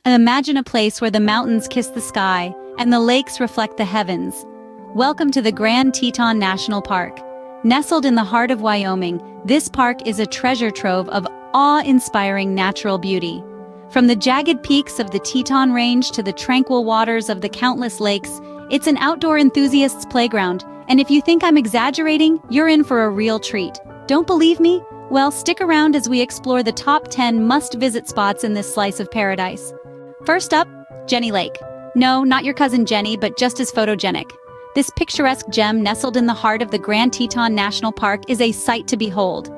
Imagine a place where the mountains kiss the sky and the lakes reflect the heavens. Welcome to the Grand Teton National Park. Nestled in the heart of Wyoming, this park is a treasure trove of awe-inspiring natural beauty. From the jagged peaks of the Teton Range to the tranquil waters of the countless lakes, it's an outdoor enthusiast's playground, and if you think I'm exaggerating, you're in for a real treat. Don't believe me? Well, stick around as we explore the top 10 must-visit spots in this slice of paradise. First up, Jenny Lake. No, not your cousin Jenny, but just as photogenic. This picturesque gem nestled in the heart of the Grand Teton National Park is a sight to behold.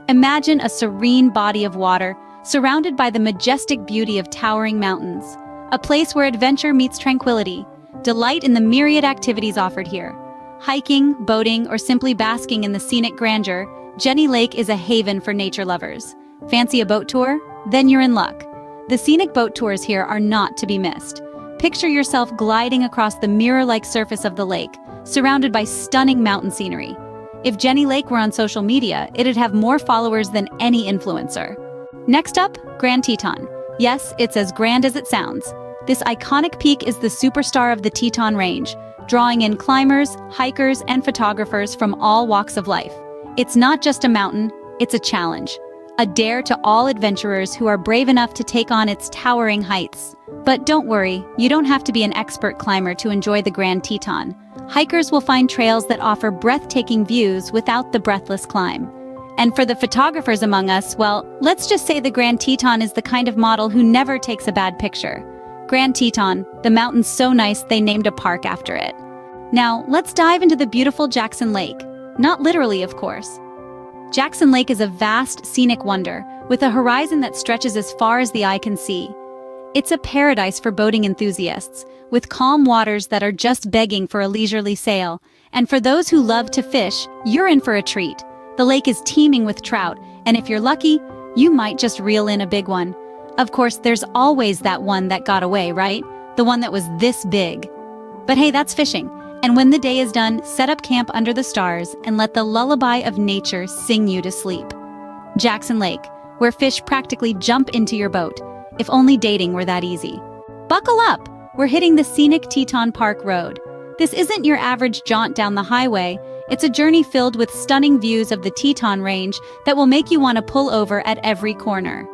Imagine a serene body of water, surrounded by the majestic beauty of towering mountains. A place where adventure meets tranquility. Delight in the myriad activities offered here. Hiking, boating, or simply basking in the scenic grandeur, Jenny Lake is a haven for nature lovers. Fancy a boat tour? Then you're in luck. The scenic boat tours here are not to be missed. Picture yourself gliding across the mirror-like surface of the lake, surrounded by stunning mountain scenery. If Jenny Lake were on social media, it'd have more followers than any influencer. Next up, Grand Teton. Yes, it's as grand as it sounds. This iconic peak is the superstar of the Teton Range, drawing in climbers, hikers, and photographers from all walks of life. It's not just a mountain, it's a challenge. A dare to all adventurers who are brave enough to take on its towering heights. But don't worry, you don't have to be an expert climber to enjoy the Grand Teton. Hikers will find trails that offer breathtaking views without the breathless climb. And for the photographers among us, well, let's just say the Grand Teton is the kind of model who never takes a bad picture. Grand Teton, the mountain's so nice they named a park after it. Now, let's dive into the beautiful Jackson Lake. Not literally, of course. Jackson Lake is a vast, scenic wonder, with a horizon that stretches as far as the eye can see. It's a paradise for boating enthusiasts, with calm waters that are just begging for a leisurely sail. And for those who love to fish, you're in for a treat. The lake is teeming with trout, and if you're lucky, you might just reel in a big one. Of course, there's always that one that got away, right? The one that was this big. But hey, that's fishing. And when the day is done, set up camp under the stars and let the lullaby of nature sing you to sleep. Jackson Lake, where fish practically jump into your boat. If only dating were that easy. Buckle up! We're hitting the scenic Teton Park Road. This isn't your average jaunt down the highway. It's a journey filled with stunning views of the Teton Range that will make you want to pull over at every corner.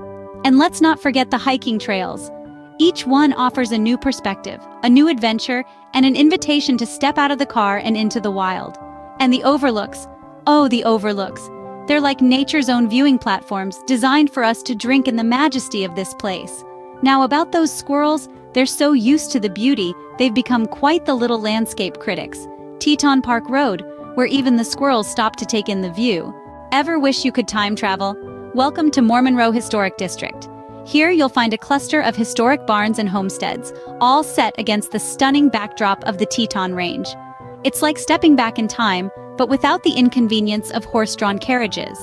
And let's not forget the hiking trails. Each one offers a new perspective, a new adventure, and an invitation to step out of the car and into the wild. And the overlooks. Oh, the overlooks. They're like nature's own viewing platforms, designed for us to drink in the majesty of this place. Now, about those squirrels, they're so used to the beauty, they've become quite the little landscape critics. Teton Park Road, where even the squirrels stop to take in the view. Ever wish you could time travel? Welcome to Monroe Historic District. Here you'll find a cluster of historic barns and homesteads, all set against the stunning backdrop of the Teton Range. It's like stepping back in time, but without the inconvenience of horse-drawn carriages.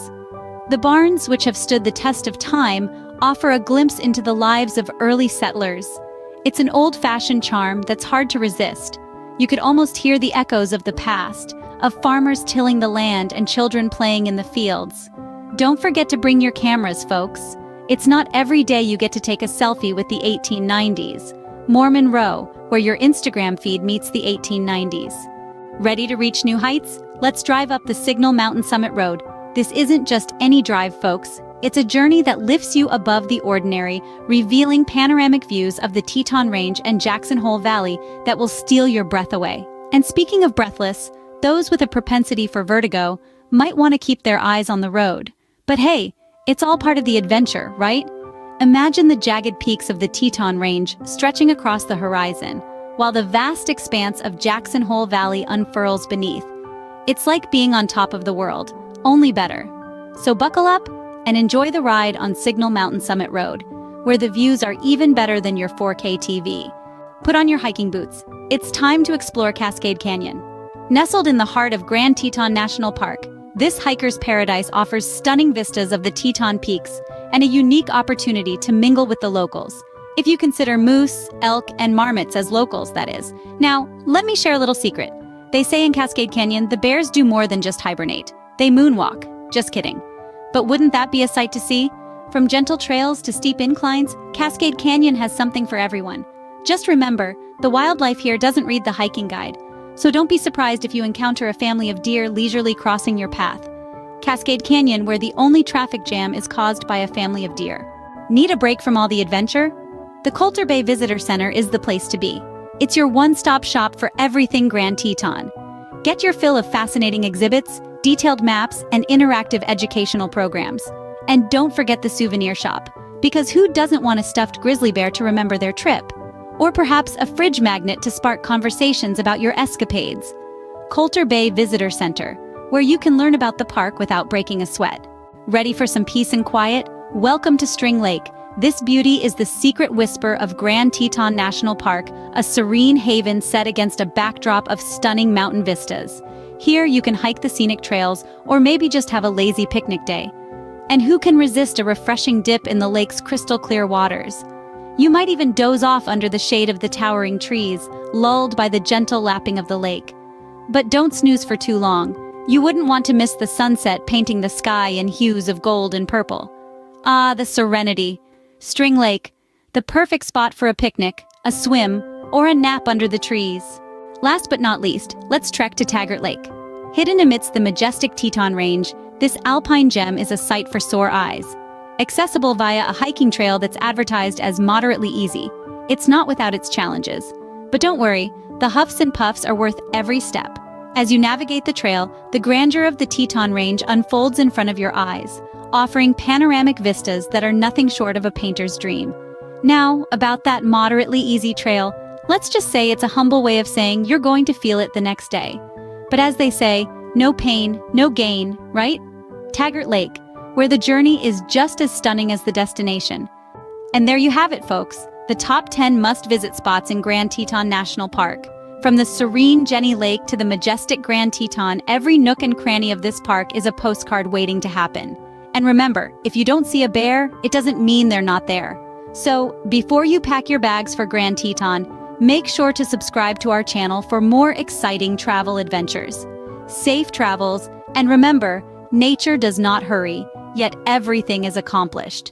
The barns, which have stood the test of time, offer a glimpse into the lives of early settlers. It's an old-fashioned charm that's hard to resist. You could almost hear the echoes of the past, of farmers tilling the land and children playing in the fields. Don't forget to bring your cameras, folks. It's not every day you get to take a selfie with the 1890s. Monroe, where your Instagram feed meets the 1890s. Ready to reach new heights? Let's drive up the Signal Mountain Summit Road. This isn't just any drive, folks. It's a journey that lifts you above the ordinary, revealing panoramic views of the Teton Range and Jackson Hole Valley that will steal your breath away. And speaking of breathless, those with a propensity for vertigo might want to keep their eyes on the road. But hey, it's all part of the adventure, right? Imagine the jagged peaks of the Teton Range stretching across the horizon, while the vast expanse of Jackson Hole Valley unfurls beneath. It's like being on top of the world, only better. So buckle up and enjoy the ride on Signal Mountain Summit Road, where the views are even better than your 4K TV. Put on your hiking boots. It's time to explore Cascade Canyon. Nestled in the heart of Grand Teton National Park, this hiker's paradise offers stunning vistas of the Teton Peaks and a unique opportunity to mingle with the locals. If you consider moose, elk, and marmots as locals, that is. Now, let me share a little secret. They say in Cascade Canyon, the bears do more than just hibernate. They moonwalk. Just kidding. But wouldn't that be a sight to see? From gentle trails to steep inclines, Cascade Canyon has something for everyone. Just remember, the wildlife here doesn't read the hiking guide, so don't be surprised if you encounter a family of deer leisurely crossing your path. Cascade Canyon, where the only traffic jam is caused by a family of deer. Need a break from all the adventure? The Coulter Bay Visitor Center is the place to be. It's your one-stop shop for everything Grand Teton. Get your fill of fascinating exhibits, detailed maps, and interactive educational programs. And don't forget the souvenir shop, because who doesn't want a stuffed grizzly bear to remember their trip? Or perhaps a fridge magnet to spark conversations about your escapades. Coulter Bay Visitor Center, where you can learn about the park without breaking a sweat. Ready for some peace and quiet? Welcome to String Lake. This beauty is the secret whisper of Grand Teton National Park, a serene haven set against a backdrop of stunning mountain vistas. Here you can hike the scenic trails, or maybe just have a lazy picnic day. And who can resist a refreshing dip in the lake's crystal-clear waters? You might even doze off under the shade of the towering trees, lulled by the gentle lapping of the lake. But don't snooze for too long. You wouldn't want to miss the sunset painting the sky in hues of gold and purple. Ah, the serenity. String Lake, the perfect spot for a picnic, a swim, or a nap under the trees. Last but not least, let's trek to Taggart Lake. Hidden amidst the majestic Teton Range, this alpine gem is a sight for sore eyes. Accessible via a hiking trail that's advertised as moderately easy, it's not without its challenges. But don't worry, the huffs and puffs are worth every step. As you navigate the trail, the grandeur of the Teton Range unfolds in front of your eyes, offering panoramic vistas that are nothing short of a painter's dream. Now, about that moderately easy trail, let's just say it's a humble way of saying you're going to feel it the next day. But as they say, no pain, no gain, right? Taggart Lake, where the journey is just as stunning as the destination. And there you have it, folks, the top 10 must-visit spots in Grand Teton National Park. From the serene Jenny Lake to the majestic Grand Teton, every nook and cranny of this park is a postcard waiting to happen. And remember, if you don't see a bear, it doesn't mean they're not there. So, before you pack your bags for Grand Teton, make sure to subscribe to our channel for more exciting travel adventures. Safe travels, and remember, nature does not hurry, yet everything is accomplished.